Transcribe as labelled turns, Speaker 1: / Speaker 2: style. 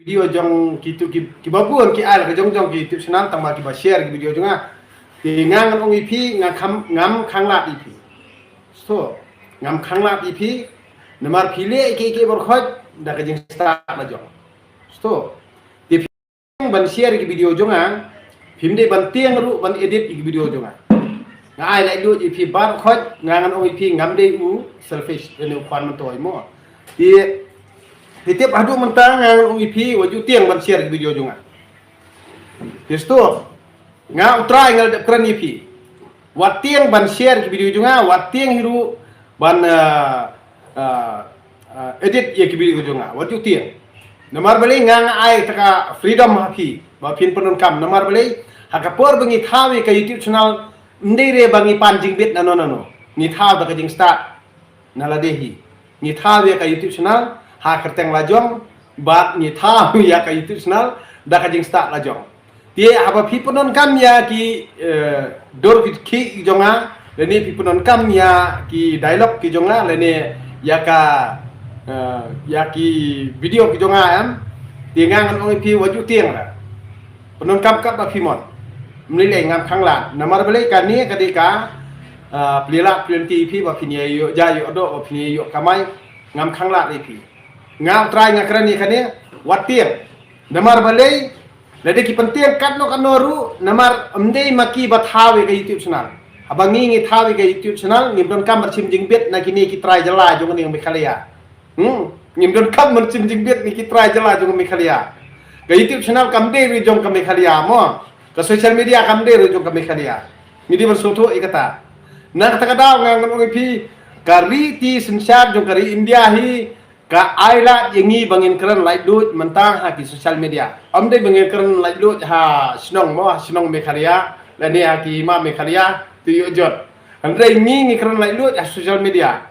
Speaker 1: video jong kitu ki babuan ki al ka jong ki tip senam tang ma ki ba share ki video jonga ti ngang ong ipi ngam khang lat ipi so ngam khang lat ipi namar phile ke bor khoj da ka jing start la jong so ti ban share ki video jonga phimde ban tiang ru ban edit ki video jonga ngai lai du ipi bar khoj ngang ong ipi ngam de u selfish ne kwan man toy mo ti tiap adu mentang yang UIP waju tiang ban share video junga. Testo nga utra ngal keren IP. Wat tiang ban share video junga, wat tiang hiru ban edit ye video junga. Waju tiang. Namar beli nga ai taka freedom haki, ba pin penun kam namar beli hakapor bangi thawe ka YouTube channel ndire bangi panjing bit nano. Ni thaw da ka jing start naladehi. Ni thawe ka YouTube channel ha kerteng lajong bat ni tha ya ka YouTube channel da ka jing start lajong tie apa piponon kam ya ki dor ki jonga leni piponon kam ya ki dialog ki jonga leni ya ka ya ki video ki jonga am tie ngang ong pi waju tieng la penon kam kap ba pimon mlile ngam khang la namar bele kan ni kadika pelila plenty pi ba pinie yo ja yo do ba pinie yo kamai ngam khang la pi ngam try ngakran ni kane watir namar balai lade ki penting kat no kanoru namar amdei maki bathawe ke YouTube channel abangi ngi thawe ke YouTube channel ngim don kam berchim jingbet na kini ki try jala jong ni mikhalia ngim don kam berchim jingbet ni ki try jala jong mikhalia ke YouTube channel kam de ri jong kam mikhalia mo ke social media kam de ri jong kam mikhalia midi bersoto ikata na kata kata ngang pi kari ti sensar jong kari India hi ka aila yengi bangin keren like lut mentang ha ki social media amde bangin keren like lut ha snong mekharia lani ha ki ma mekharia tu yo jot andre ngi keren like lut ha social media